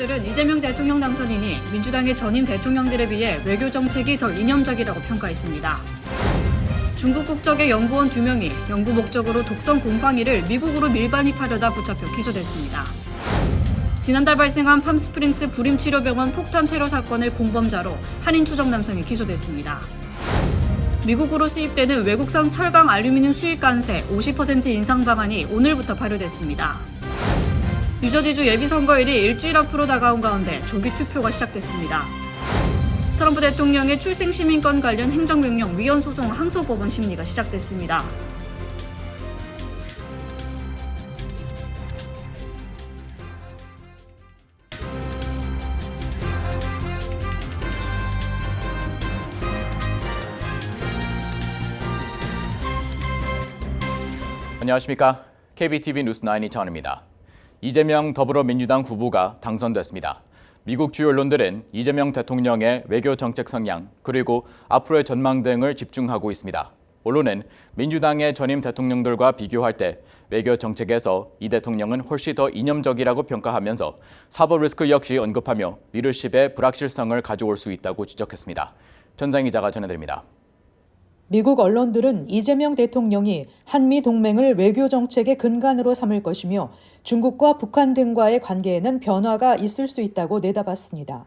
언론들은 이재명 대통령 당선인이 민주당의 전임 대통령들에 비해 외교 정책이 덜 이념적이라고 평가했습니다. 중국 국적의 연구원 2명이 연구 목적으로 독성 곰팡이를 미국으로 밀반입하려다 붙잡혀 기소됐습니다. 지난달 발생한 팜스프링스 불임치료병원 폭탄 테러 사건의 공범자로 한인 추적 남성이 기소됐습니다. 미국으로 수입되는 외국산 철강 알루미늄 수입 관세 50% 인상 방안이 오늘부터 발효됐습니다. 뉴저지주 예비선거일이 일주일 앞으로 다가온 가운데 조기 투표가 시작됐습니다. 트럼프 대통령의 출생시민권 관련 행정명령 위헌 소송 항소법원 심리가 시작됐습니다. 안녕하십니까. KBTV 뉴스9 이창원입니다. 이재명 더불어민주당 후보가 당선됐습니다. 미국 주요 언론들은 이재명 대통령의 외교 정책 성향 그리고 앞으로의 전망 등을 집중하고 있습니다. 언론은 민주당의 전임 대통령들과 비교할 때 외교 정책에서 이 대통령은 훨씬 더 이념적이라고 평가하면서 사법 리스크 역시 언급하며 리더십의 불확실성을 가져올 수 있다고 지적했습니다. 전장희 기자가 전해드립니다. 미국 언론들은 이재명 대통령이 한미 동맹을 외교 정책의 근간으로 삼을 것이며 중국과 북한 등과의 관계에는 변화가 있을 수 있다고 내다봤습니다.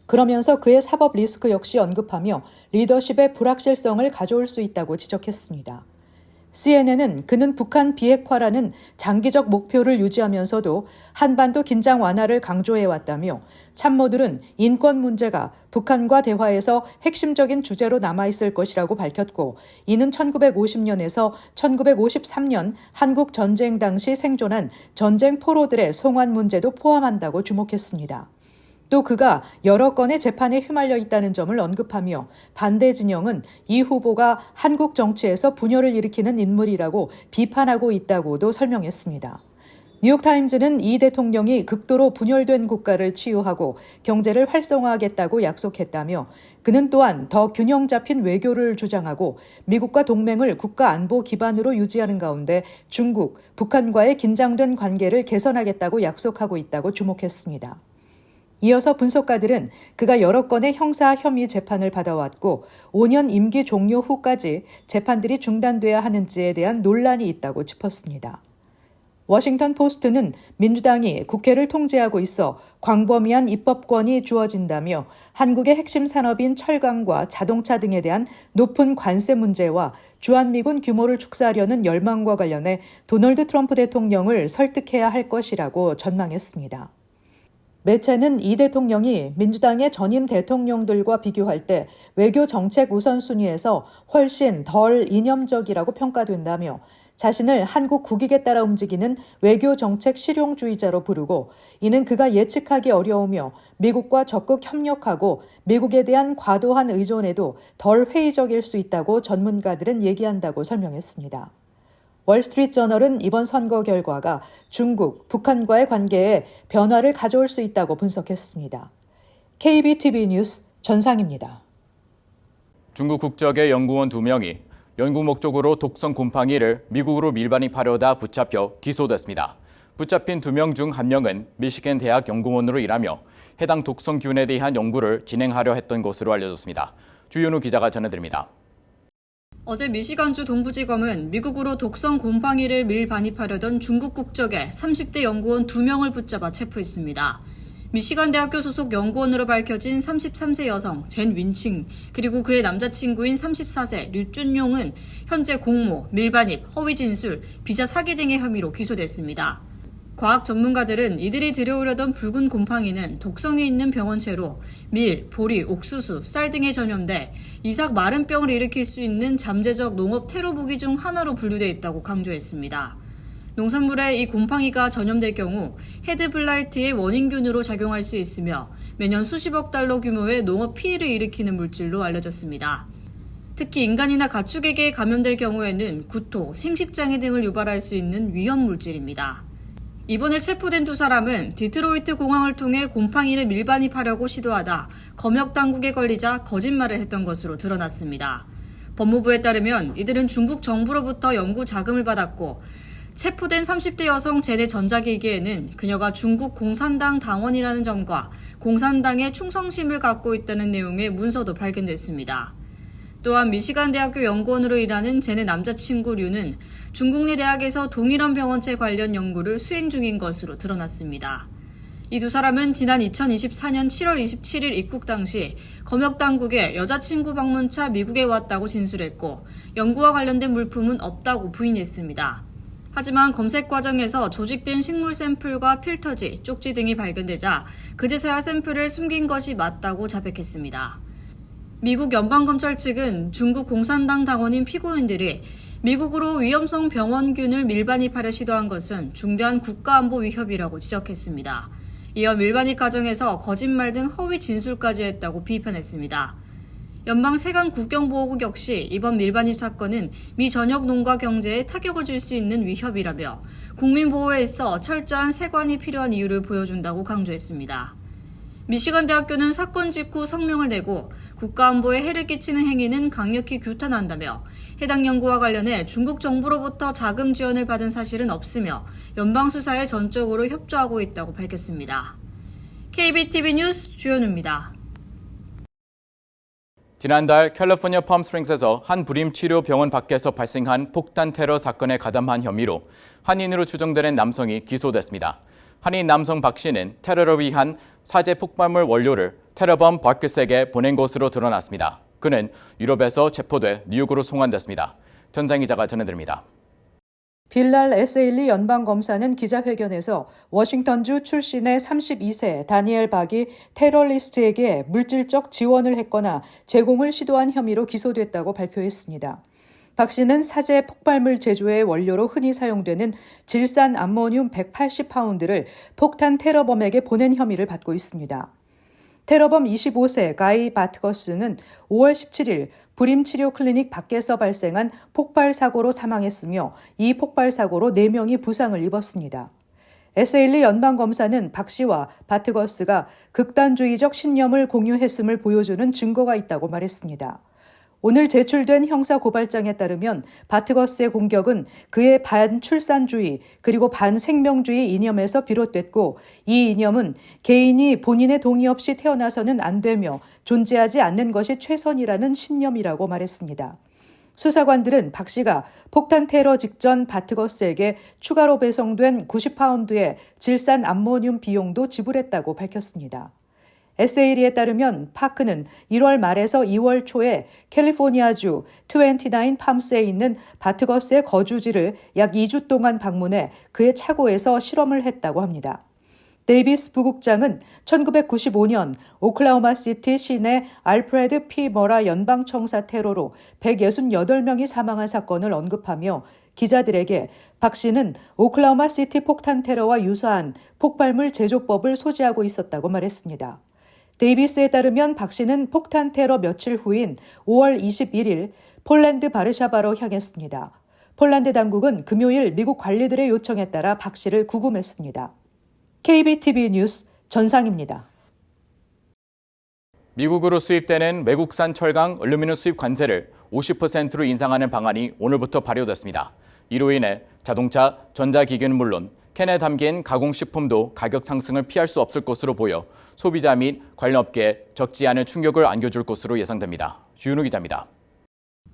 그러면서 그의 사법 리스크 역시 언급하며 리더십의 불확실성을 가져올 수 있다고 지적했습니다. CNN은 그는 북한 비핵화라는 장기적 목표를 유지하면서도 한반도 긴장 완화를 강조해왔다며 참모들은 인권 문제가 북한과 대화에서 핵심적인 주제로 남아있을 것이라고 밝혔고 이는 1950년에서 1953년 한국 전쟁 당시 생존한 전쟁 포로들의 송환 문제도 포함한다고 주목했습니다. 또 그가 여러 건의 재판에 휘말려 있다는 점을 언급하며 반대 진영은 이 후보가 한국 정치에서 분열을 일으키는 인물이라고 비판하고 있다고도 설명했습니다. 뉴욕타임즈는 이 대통령이 극도로 분열된 국가를 치유하고 경제를 활성화하겠다고 약속했다며 그는 또한 더 균형 잡힌 외교를 주장하고 미국과 동맹을 국가 안보 기반으로 유지하는 가운데 중국, 북한과의 긴장된 관계를 개선하겠다고 약속하고 있다고 주목했습니다. 이어서 분석가들은 그가 여러 건의 형사 혐의 재판을 받아왔고 5년 임기 종료 후까지 재판들이 중단돼야 하는지에 대한 논란이 있다고 짚었습니다. 워싱턴 포스트는 민주당이 국회를 통제하고 있어 광범위한 입법권이 주어진다며 한국의 핵심 산업인 철강과 자동차 등에 대한 높은 관세 문제와 주한미군 규모를 축소하려는 열망과 관련해 도널드 트럼프 대통령을 설득해야 할 것이라고 전망했습니다. 매체는 이 대통령이 민주당의 전임 대통령들과 비교할 때 외교 정책 우선순위에서 훨씬 덜 이념적이라고 평가된다며 자신을 한국 국익에 따라 움직이는 외교 정책 실용주의자로 부르고 이는 그가 예측하기 어려우며 미국과 적극 협력하고 미국에 대한 과도한 의존에도 덜 회의적일 수 있다고 전문가들은 얘기한다고 설명했습니다. 월스트리트저널은 이번 선거 결과가 중국, 북한과의 관계에 변화를 가져올 수 있다고 분석했습니다. KBTV 뉴스 전상입니다. 중국 국적의 연구원 2명이 연구 목적으로 독성 곰팡이를 미국으로 밀반입하려다 붙잡혀 기소됐습니다. 붙잡힌 2명 중 1명은 미시간 대학 연구원으로 일하며 해당 독성균에 대한 연구를 진행하려 했던 것으로 알려졌습니다. 주윤우 기자가 전해드립니다. 어제 미시간주 동부지검은 미국으로 독성 곰팡이를 밀반입하려던 중국 국적의 30대 연구원 2명을 붙잡아 체포했습니다. 미시간 대학교 소속 연구원으로 밝혀진 33세 여성 젠 윈칭 그리고 그의 남자친구인 34세 류준용은 현재 공모, 밀반입, 허위 진술, 비자 사기 등의 혐의로 기소됐습니다. 과학 전문가들은 이들이 들여오려던 붉은 곰팡이는 독성이 있는 병원체로 밀, 보리, 옥수수, 쌀 등에 전염돼 이삭 마른병을 일으킬 수 있는 잠재적 농업 테러 무기 중 하나로 분류돼 있다고 강조했습니다. 농산물에 이 곰팡이가 전염될 경우 헤드블라이트의 원인균으로 작용할 수 있으며 매년 수십억 달러 규모의 농업 피해를 일으키는 물질로 알려졌습니다. 특히 인간이나 가축에게 감염될 경우에는 구토, 생식장애 등을 유발할 수 있는 위험 물질입니다. 이번에 체포된 2사람은 디트로이트 공항을 통해 곰팡이를 밀반입하려고 시도하다 검역 당국에 걸리자 거짓말을 했던 것으로 드러났습니다. 법무부에 따르면 이들은 중국 정부로부터 연구 자금을 받았고 체포된 30대 여성 제네 전자기기에는 그녀가 중국 공산당 당원이라는 점과 공산당의 충성심을 갖고 있다는 내용의 문서도 발견됐습니다. 또한 미시간 대학교 연구원으로 일하는 제네 남자친구 류는 중국 내 대학에서 동일한 병원체 관련 연구를 수행 중인 것으로 드러났습니다. 이 두 사람은 지난 2024년 7월 27일 입국 당시 검역 당국에 여자친구 방문차 미국에 왔다고 진술했고 연구와 관련된 물품은 없다고 부인했습니다. 하지만 검색 과정에서 조직된 식물 샘플과 필터지, 쪽지 등이 발견되자 그제서야 샘플을 숨긴 것이 맞다고 자백했습니다. 미국 연방검찰 측은 중국 공산당 당원인 피고인들이 미국으로 위험성 병원균을 밀반입하려 시도한 것은 중대한 국가안보 위협이라고 지적했습니다. 이어 밀반입 과정에서 거짓말 등 허위 진술까지 했다고 비판했습니다. 연방 세관 국경보호국 역시 이번 밀반입 사건은 미 전역 농가 경제에 타격을 줄 수 있는 위협이라며 국민 보호에 있어 철저한 세관이 필요한 이유를 보여준다고 강조했습니다. 미시간 대학교는 사건 직후 성명을 내고 국가안보에 해를 끼치는 행위는 강력히 규탄한다며 해당 연구와 관련해 중국 정부로부터 자금 지원을 받은 사실은 없으며 연방수사에 전적으로 협조하고 있다고 밝혔습니다. KBTV 뉴스 주현우입니다. 지난달 캘리포니아 팜스프링스에서 한 불임 치료 병원 밖에서 발생한 폭탄 테러 사건에 가담한 혐의로 한인으로 추정되는 남성이 기소됐습니다. 한인 남성 박 씨는 테러를 위한 사제 폭발물 원료를 테러범 버크스에게 보낸 것으로 드러났습니다. 그는 유럽에서 체포돼 뉴욕으로 송환됐습니다. 전상 기자가 전해드립니다. 빌랄 에세일리 연방검사는 기자회견에서 워싱턴주 출신의 32세 다니엘 박이 테러리스트에게 물질적 지원을 했거나 제공을 시도한 혐의로 기소됐다고 발표했습니다. 박 씨는 사제 폭발물 제조의 원료로 흔히 사용되는 질산 암모늄 180파운드를 폭탄 테러범에게 보낸 혐의를 받고 있습니다. 테러범 25세 가이 바트거스는 5월 17일 불임치료 클리닉 밖에서 발생한 폭발 사고로 사망했으며 이 폭발 사고로 4명이 부상을 입었습니다. 에세일리 연방검사는 박 씨와 바트거스가 극단주의적 신념을 공유했음을 보여주는 증거가 있다고 말했습니다. 오늘 제출된 형사고발장에 따르면 바트거스의 공격은 그의 반출산주의 그리고 반생명주의 이념에서 비롯됐고 이 이념은 개인이 본인의 동의 없이 태어나서는 안 되며 존재하지 않는 것이 최선이라는 신념이라고 말했습니다. 수사관들은 박 씨가 폭탄 테러 직전 바트거스에게 추가로 배송된 90파운드의 질산 암모늄 비용도 지불했다고 밝혔습니다. 에세일리에 따르면 파크는 1월 말에서 2월 초에 캘리포니아주 29 팜스에 있는 바트거스의 거주지를 약 2주 동안 방문해 그의 차고에서 실험을 했다고 합니다. 데이비스 부국장은 1995년 오클라호마시티 시내 알프레드 P. 머라 연방청사 테러로 168명이 사망한 사건을 언급하며 기자들에게 박 씨는 오클라호마시티 폭탄 테러와 유사한 폭발물 제조법을 소지하고 있었다고 말했습니다. 데이비스에 따르면 박 씨는 폭탄 테러 며칠 후인 5월 21일 폴란드 바르샤바로 향했습니다. 폴란드 당국은 금요일 미국 관리들의 요청에 따라 박 씨를 구금했습니다. KBTV 뉴스 전상입니다. 미국으로 수입되는 외국산 철강, 알루미늄 수입 관세를 50%로 인상하는 방안이 오늘부터 발효됐습니다. 이로 인해 자동차, 전자기기는 물론 캔에 담긴 가공식품도 가격 상승을 피할 수 없을 것으로 보여 소비자 및 관련 업계에 적지 않은 충격을 안겨줄 것으로 예상됩니다. 주윤우 기자입니다.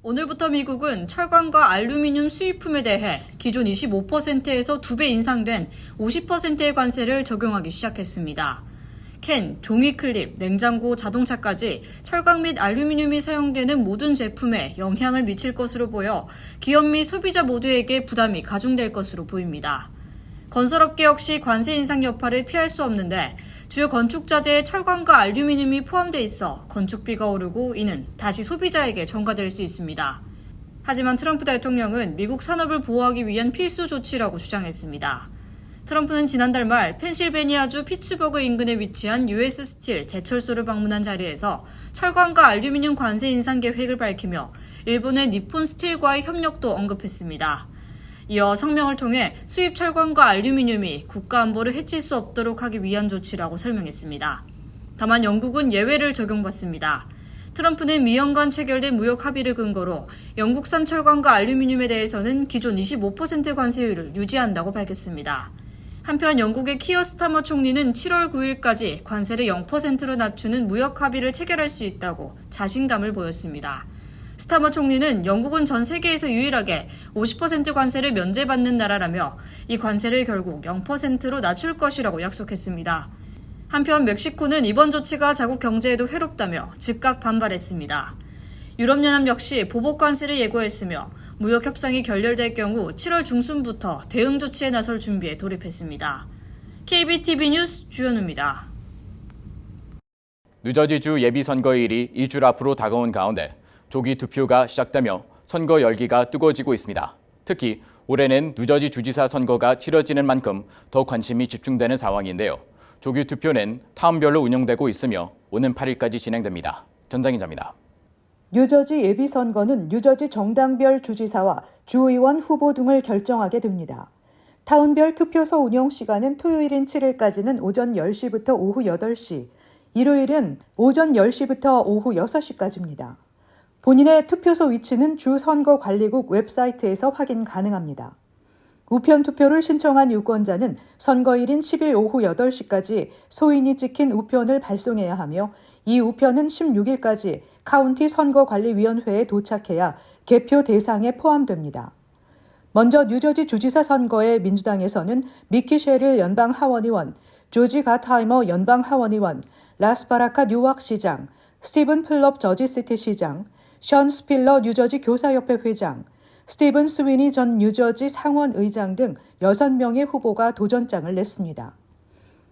오늘부터 미국은 철강과 알루미늄 수입품에 대해 기존 25%에서 2배 인상된 50%의 관세를 적용하기 시작했습니다. 캔, 종이 클립, 냉장고, 자동차까지 철강 및 알루미늄이 사용되는 모든 제품에 영향을 미칠 것으로 보여 기업 및 소비자 모두에게 부담이 가중될 것으로 보입니다. 건설업계 역시 관세 인상 여파를 피할 수 없는데 주요 건축자재에 철강과 알루미늄이 포함돼 있어 건축비가 오르고 이는 다시 소비자에게 전가될 수 있습니다. 하지만 트럼프 대통령은 미국 산업을 보호하기 위한 필수 조치라고 주장했습니다. 트럼프는 지난달 말 펜실베니아주 피츠버그 인근에 위치한 US 스틸 제철소를 방문한 자리에서 철강과 알루미늄 관세 인상 계획을 밝히며 일본의 니폰 스틸과의 협력도 언급했습니다. 이어 성명을 통해 수입 철강과 알루미늄이 국가 안보를 해칠 수 없도록 하기 위한 조치라고 설명했습니다. 다만 영국은 예외를 적용받습니다. 트럼프는 미 연 간 체결된 무역 합의를 근거로 영국산 철강과 알루미늄에 대해서는 기존 25% 관세율을 유지한다고 밝혔습니다. 한편 영국의 키어 스타머 총리는 7월 9일까지 관세를 0%로 낮추는 무역 합의를 체결할 수 있다고 자신감을 보였습니다. 스타머 총리는 영국은 전 세계에서 유일하게 50% 관세를 면제받는 나라라며 이 관세를 결국 0%로 낮출 것이라고 약속했습니다. 한편 멕시코는 이번 조치가 자국 경제에도 해롭다며 즉각 반발했습니다. 유럽연합 역시 보복 관세를 예고했으며 무역 협상이 결렬될 경우 7월 중순부터 대응 조치에 나설 준비에 돌입했습니다. KBTV 뉴스 주현우입니다. 뉴저지주 예비선거일이 일주일 앞으로 다가온 가운데 조기 투표가 시작되며 선거 열기가 뜨거워지고 있습니다. 특히 올해는 뉴저지 주지사 선거가 치러지는 만큼 더 관심이 집중되는 상황인데요. 조기 투표는 타운별로 운영되고 있으며 오는 8일까지 진행됩니다. 전장 기자입니다. 뉴저지 예비선거는 뉴저지 정당별 주지사와 주의원 후보 등을 결정하게 됩니다. 타운별 투표소 운영 시간은 토요일인 7일까지는 오전 10시부터 오후 8시, 일요일은 오전 10시부터 오후 6시까지입니다. 본인의 투표소 위치는 주 선거관리국 웹사이트에서 확인 가능합니다. 우편 투표를 신청한 유권자는 선거일인 10일 오후 8시까지 소인이 찍힌 우편을 발송해야 하며 이 우편은 16일까지 카운티 선거관리위원회에 도착해야 개표 대상에 포함됩니다. 먼저 뉴저지 주지사 선거에 민주당에서는 미키 셰릴 연방 하원의원, 조지 가타이머 연방 하원의원, 라스바라카 뉴왁시장, 스티븐 플럽 저지시티 시장, 션 스필러 뉴저지 교사협회 회장, 스티븐 스위니 전 뉴저지 상원의장 등 6명의 후보가 도전장을 냈습니다.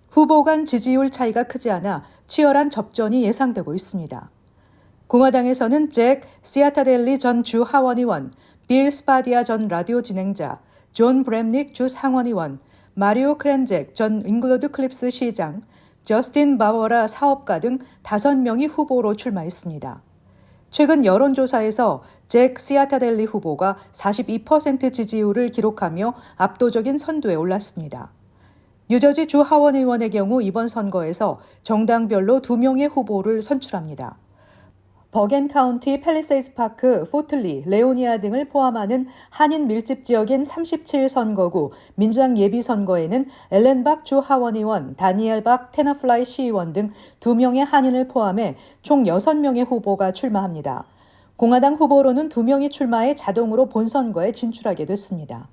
후보 간 지지율 차이가 크지 않아 치열한 접전이 예상되고 있습니다. 공화당에서는 잭 시아타델리 전 주 하원의원, 빌 스파디아 전 라디오 진행자, 존 브램닉 주 상원의원, 마리오 크렌잭 전 잉글로드 클립스 시장, 저스틴 바워라 사업가 등 5명이 후보로 출마했습니다. 최근 여론조사에서 잭 시아타델리 후보가 42% 지지율을 기록하며 압도적인 선두에 올랐습니다. 뉴저지 주 하원의원의 경우 이번 선거에서 정당별로 2명의 후보를 선출합니다. 버겐 카운티 팰리세이드 파크, 포틀리, 레오니아 등을 포함하는 한인 밀집 지역인 37선거구 민주당 예비선거에는 엘렌 박 주 하원의원, 다니엘 박 테너플라이 시의원 등 2명의 한인을 포함해 총 6명의 후보가 출마합니다. 공화당 후보로는 2명이 출마해 자동으로 본선거에 진출하게 됐습니다.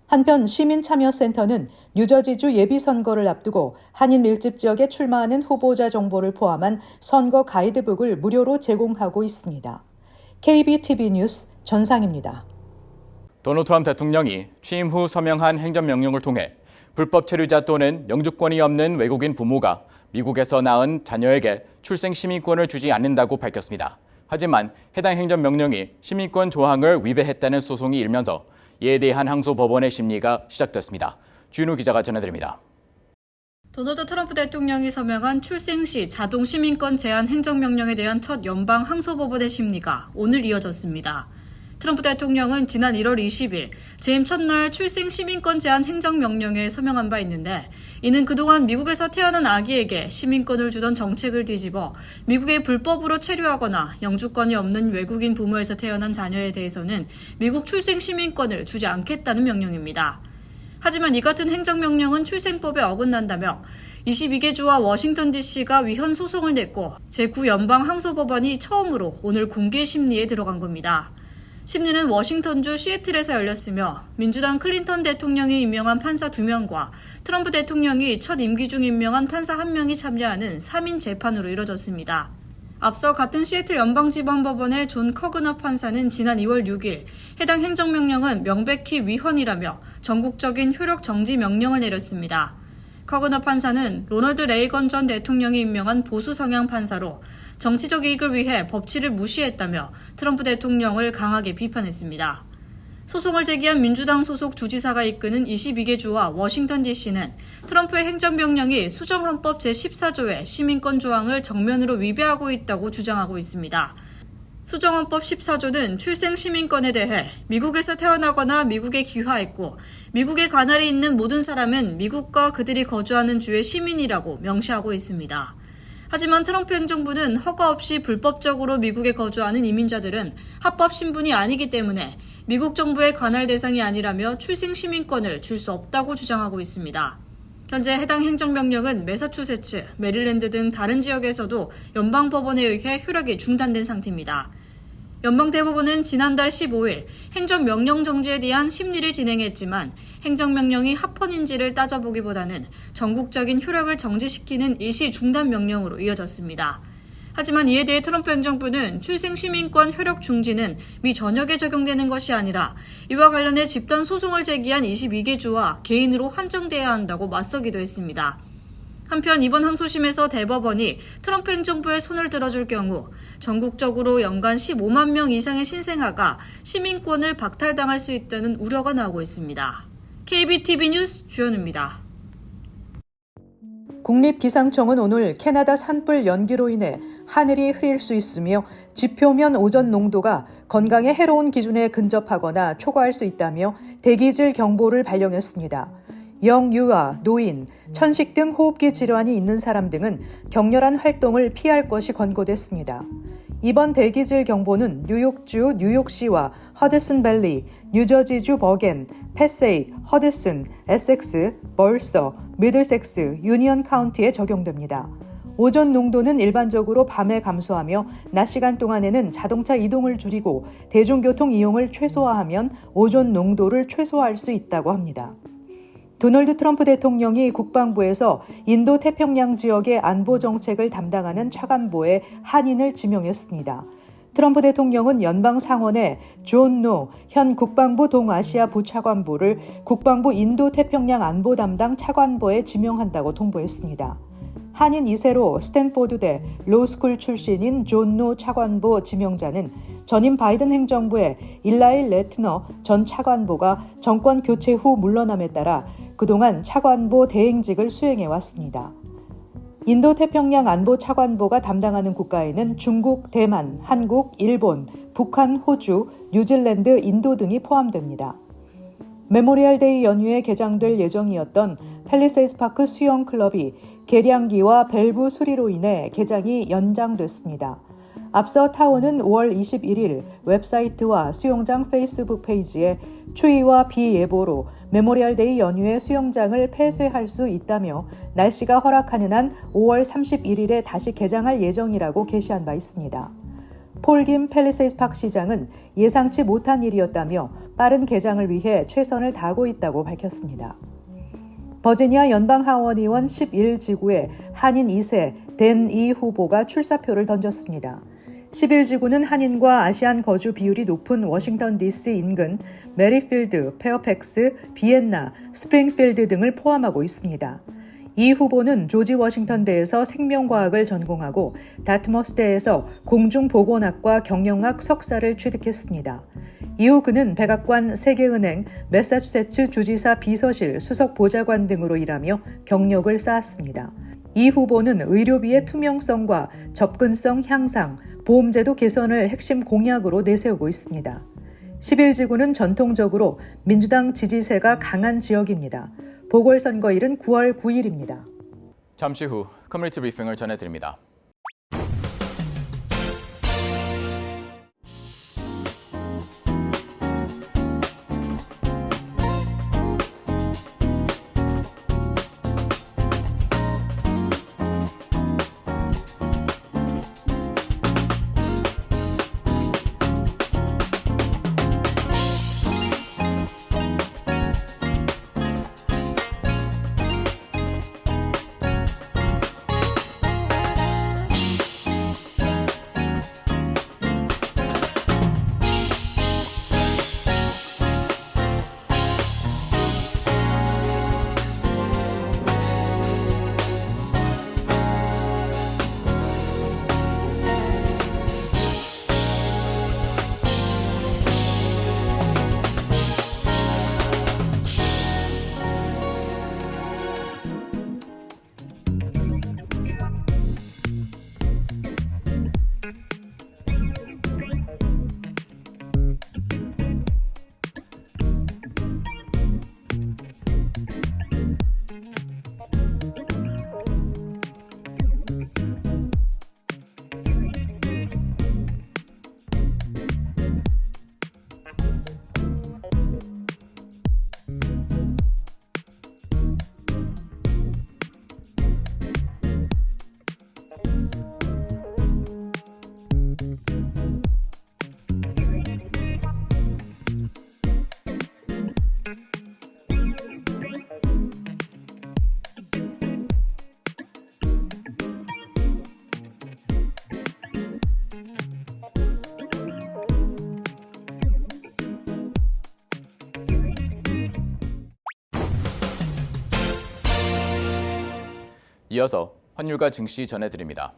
한편 시민참여센터는 뉴저지주 예비선거를 앞두고 한인 밀집 지역에 출마하는 후보자 정보를 포함한 선거 가이드북을 무료로 제공하고 있습니다. KBTV 뉴스 전상입니다. 도널드 트럼프 대통령이 취임 후 서명한 행정명령을 통해 불법 체류자 또는 영주권이 없는 외국인 부모가 미국에서 낳은 자녀에게 출생 시민권을 주지 않는다고 밝혔습니다. 하지만 해당 행정명령이 시민권 조항을 위배했다는 소송이 일면서 이에 대한 항소법원의 심리가 시작됐습니다. 주인우 기자가 전해드립니다. 도널드 트럼프 대통령이 서명한 출생 시 자동 시민권 제한 행정명령에 대한 첫 연방 항소법원의 심리가 오늘 이어졌습니다. 트럼프 대통령은 지난 1월 20일 재임 첫날 출생 시민권 제한 행정명령에 서명한 바 있는데 이는 그동안 미국에서 태어난 아기에게 시민권을 주던 정책을 뒤집어 미국에 불법으로 체류하거나 영주권이 없는 외국인 부모에서 태어난 자녀에 대해서는 미국 출생 시민권을 주지 않겠다는 명령입니다. 하지만 이 같은 행정명령은 출생법에 어긋난다며 22개 주와 워싱턴 DC가 위헌 소송을 냈고 제9연방항소법원이 처음으로 오늘 공개 심리에 들어간 겁니다. 심리는 워싱턴주 시애틀에서 열렸으며 민주당 클린턴 대통령이 임명한 판사 2명과 트럼프 대통령이 첫 임기 중 임명한 판사 1명이 참여하는 3인 재판으로 이뤄졌습니다. 앞서 같은 시애틀 연방지방법원의 존 커그너 판사는 지난 2월 6일 해당 행정명령은 명백히 위헌이라며 전국적인 효력 정지 명령을 내렸습니다. 커그너 판사는 로널드 레이건 전 대통령이 임명한 보수 성향 판사로 정치적 이익을 위해 법치를 무시했다며 트럼프 대통령을 강하게 비판했습니다. 소송을 제기한 민주당 소속 주지사가 이끄는 22개 주와 워싱턴 DC는 트럼프의 행정명령이 수정헌법 제14조의 시민권 조항을 정면으로 위배하고 있다고 주장하고 있습니다. 수정헌법 14조는 출생 시민권에 대해 미국에서 태어나거나 미국에 귀화했고 미국에 관할이 있는 모든 사람은 미국과 그들이 거주하는 주의 시민이라고 명시하고 있습니다. 하지만 트럼프 행정부는 허가 없이 불법적으로 미국에 거주하는 이민자들은 합법 신분이 아니기 때문에 미국 정부의 관할 대상이 아니라며 출생 시민권을 줄 수 없다고 주장하고 있습니다. 현재 해당 행정명령은 매사추세츠, 메릴랜드 등 다른 지역에서도 연방법원에 의해 효력이 중단된 상태입니다. 연방대법원은 지난달 15일 행정명령 정지에 대한 심리를 진행했지만 행정명령이 합헌인지를 따져보기보다는 전국적인 효력을 정지시키는 일시 중단 명령으로 이어졌습니다. 하지만 이에 대해 트럼프 행정부는 출생시민권 효력 중지는 미 전역에 적용되는 것이 아니라 이와 관련해 집단 소송을 제기한 22개 주와 개인으로 한정돼야 한다고 맞서기도 했습니다. 한편 이번 항소심에서 대법원이 트럼프 행정부의 손을 들어줄 경우 전국적으로 연간 15만 명 이상의 신생아가 시민권을 박탈당할 수 있다는 우려가 나오고 있습니다. KBTV 뉴스 주현우입니다. 국립기상청은 오늘 캐나다 산불 연기로 인해 하늘이 흐릴 수 있으며 지표면 오존 농도가 건강에 해로운 기준에 근접하거나 초과할 수 있다며 대기질 경보를 발령했습니다. 영유아, 노인, 천식 등 호흡기 질환이 있는 사람 등은 격렬한 활동을 피할 것이 권고됐습니다. 이번 대기질 경보는 뉴욕주 뉴욕시와 허드슨밸리, 뉴저지주 버겐, 패세이, 허드슨, 에섹스, 멀서, 미들섹스, 유니언 카운티에 적용됩니다. 오존 농도는 일반적으로 밤에 감소하며 낮 시간 동안에는 자동차 이동을 줄이고 대중교통 이용을 최소화하면 오존 농도를 최소화할 수 있다고 합니다. 도널드 트럼프 대통령이 국방부에서 인도 태평양 지역의 안보 정책을 담당하는 차관보에 한인을 지명했습니다. 트럼프 대통령은 연방 상원에 존 노 현 국방부 동아시아 부차관보를 국방부 인도 태평양 안보 담당 차관보에 지명한다고 통보했습니다. 한인 2세로 스탠포드대 로스쿨 출신인 존 노 차관보 지명자는 전임 바이든 행정부의 일라일 레트너 전 차관보가 정권 교체 후 물러남에 따라 그동안 차관보 대행직을 수행해왔습니다. 인도태평양 안보 차관보가 담당하는 국가에는 중국, 대만, 한국, 일본, 북한, 호주, 뉴질랜드, 인도 등이 포함됩니다. 메모리얼데이 연휴에 개장될 예정이었던 팰리세이드 파크 수영클럽이 개량기와 밸브 수리로 인해 개장이 연장됐습니다. 앞서 타워는 5월 21일 웹사이트와 수영장 페이스북 페이지에 추위와 비 예보로 메모리얼데이 연휴에 수영장을 폐쇄할 수 있다며 날씨가 허락하는 한 5월 31일에 다시 개장할 예정이라고 게시한 바 있습니다. 폴김 팰리세이드 파크 시장은 예상치 못한 일이었다며 빠른 개장을 위해 최선을 다하고 있다고 밝혔습니다. 버지니아 연방하원의원 11지구에 한인 2세 댄 이 후보가 출사표를 던졌습니다. 11지구는 한인과 아시안 거주 비율이 높은 워싱턴 DC 인근 메리필드, 페어팩스, 비엔나, 스프링필드 등을 포함하고 있습니다. 이 후보는 조지 워싱턴대에서 생명과학을 전공하고 다트머스대에서 공중보건학과 경영학 석사를 취득했습니다. 이후 그는 백악관, 세계은행, 매사추세츠 주지사 비서실 수석 보좌관 등으로 일하며 경력을 쌓았습니다. 이 후보는 의료비의 투명성과 접근성 향상, 보험제도 개선을 핵심 공약으로 내세우고 있습니다. 11지구는 전통적으로 민주당 지지세가 강한 지역입니다. 보궐선거일은 9월 9일입니다. 잠시 후 커뮤니티 브리핑을 전해드립니다. 이어서 환율과 증시 전해드립니다.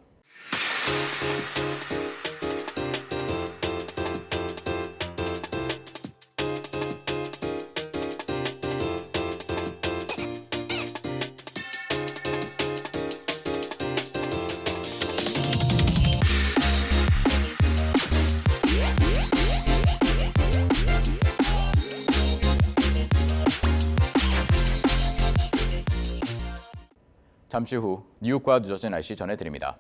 잠시 후 뉴욕과 뉴저지 날씨 전해드립니다.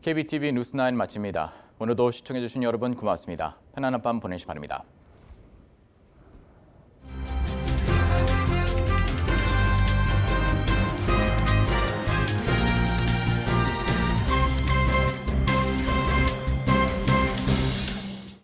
KBTV 뉴스9 마칩니다. 오늘도 시청해주신 여러분 고맙습니다. 편안한 밤 보내시 바랍니다.